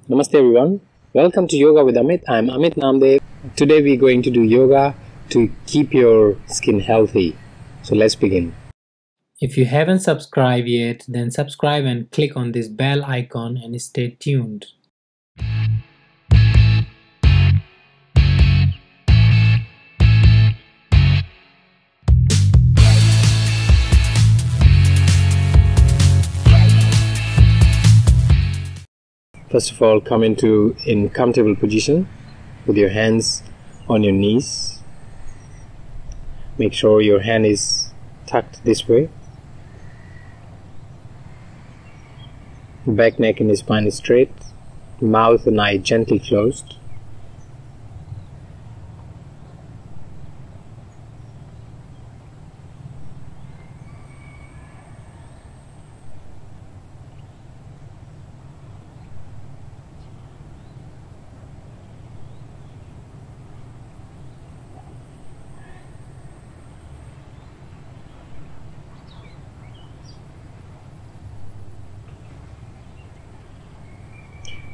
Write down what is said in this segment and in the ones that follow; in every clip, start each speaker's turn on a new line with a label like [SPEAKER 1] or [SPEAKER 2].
[SPEAKER 1] Namaste everyone. Welcome to Yoga with Amit. I'm Amit Namdev. Today we're going to do yoga to keep your skin healthy. So let's begin.
[SPEAKER 2] If you haven't subscribed yet, then subscribe and click on this bell icon and stay tuned.
[SPEAKER 1] First of all, come into in comfortable position with your hands on your knees. Make sure your hand is tucked this way. Back, neck and spine is straight. Mouth and eye gently closed.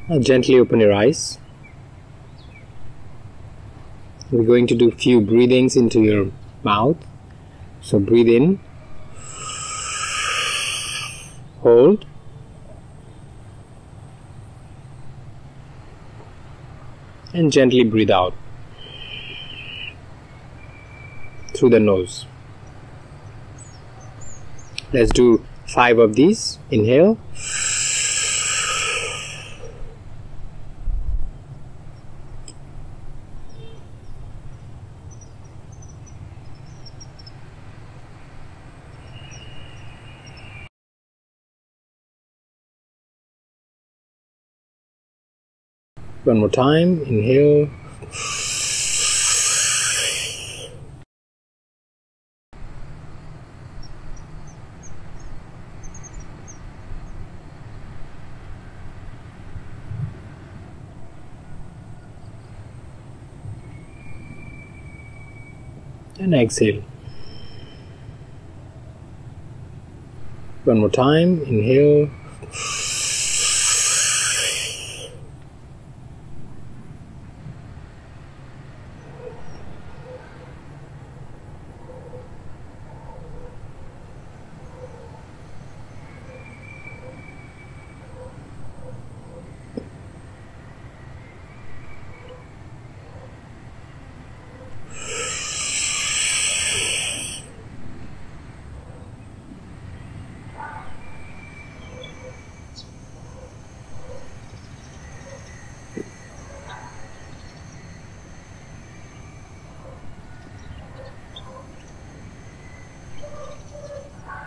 [SPEAKER 1] Now gently open your eyes. We're going to do few breathings into your mouth. So breathe in, hold, and gently breathe out through the nose. Let's do 5 of these. Inhale. One more time, inhale. And exhale. One more time, inhale.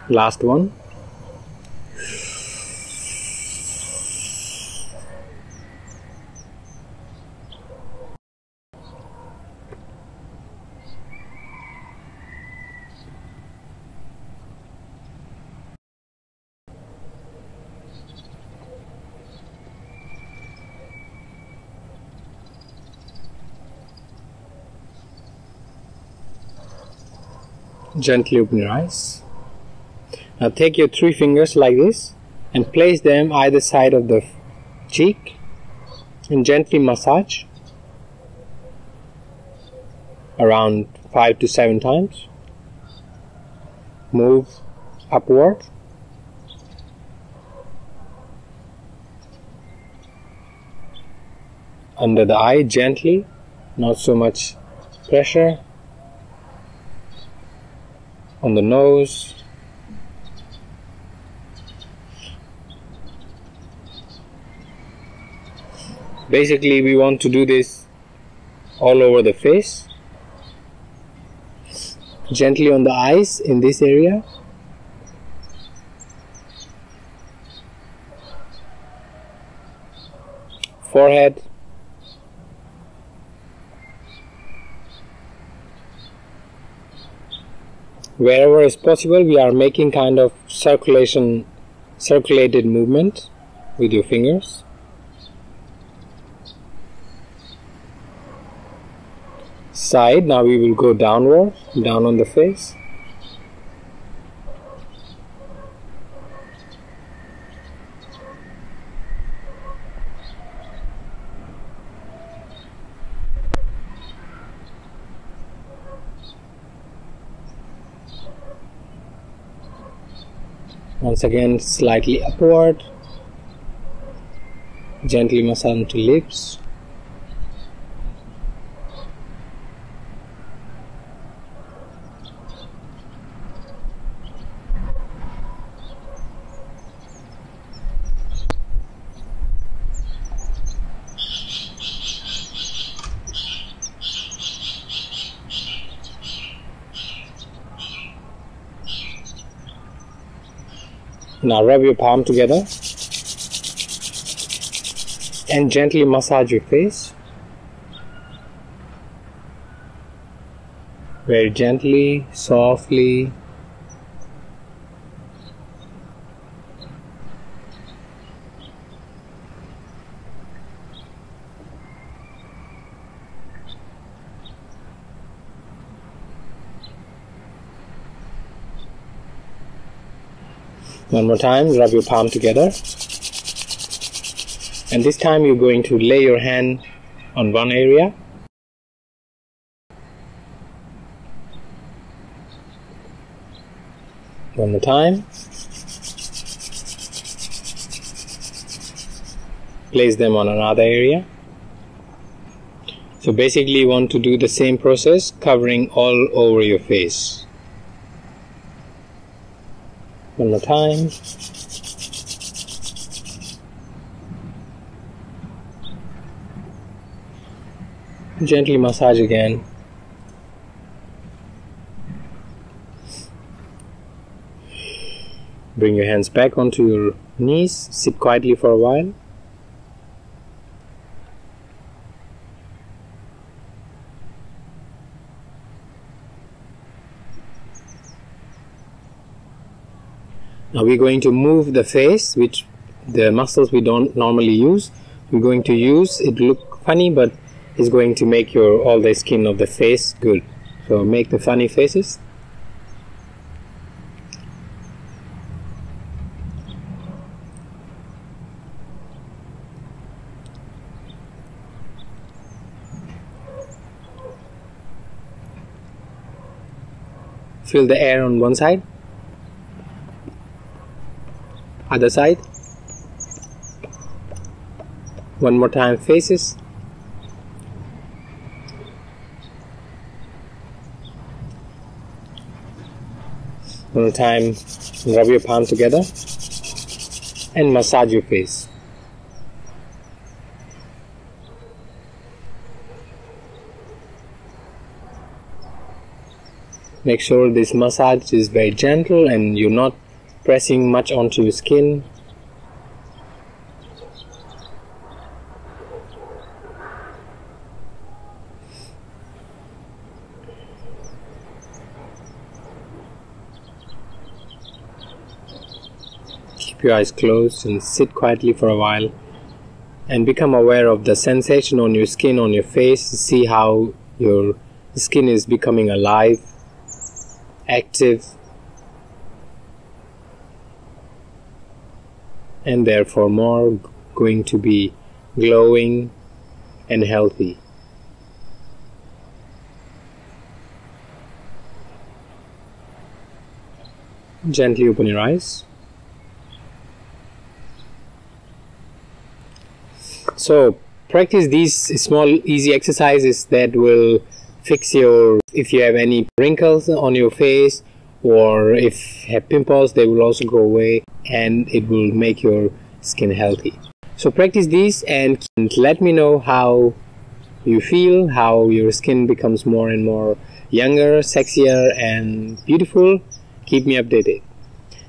[SPEAKER 1] Last one. Gently open your eyes. Now take your 3 fingers like this and place them either side of the cheek and gently massage around 5 to 7 times. Move upward. Under the eye gently, not so much pressure. On the nose. Basically, we want to do this all over the face. Gently on the eyes in this area. Forehead. Wherever is possible, we are making kind of circulated movement with your fingers. Side, now we will go downward, down on the face. Once again, slightly upward. Gently massage into lips. Now rub your palm together and gently massage your face. Very gently, softly. One more time, rub your palm together. And this time you're going to lay your hand on one area. One more time. Place them on another area. So basically you want to do the same process, covering all over your face. One more time. Gently massage again. Bring your hands back onto your knees. Sit quietly for a while. Now we're going to move the face, which the muscles we don't normally use. We're going to use it. Look funny, but it's going to make all the skin of the face good. So make the funny faces. Feel the air on one side. Other side. One more time, faces. One more time, rub your palm together and massage your face. Make sure this massage is very gentle and you're not pressing much onto your skin. Keep your eyes closed and sit quietly for a while and become aware of the sensation on your skin, on your face. See how your skin is becoming alive, active, and therefore more going to be glowing and healthy. Gently open your eyes. So practice these small easy exercises that will fix if you have any wrinkles on your face, or if you have pimples, they will also go away and it will make your skin healthy. So practice these and let me know how you feel, how your skin becomes more and more younger, sexier and beautiful. Keep me updated.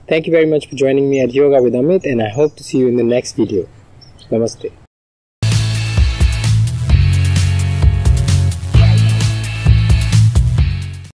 [SPEAKER 1] Thank you very much for joining me at Yoga with Amit, and I hope to see you in the next video. Namaste.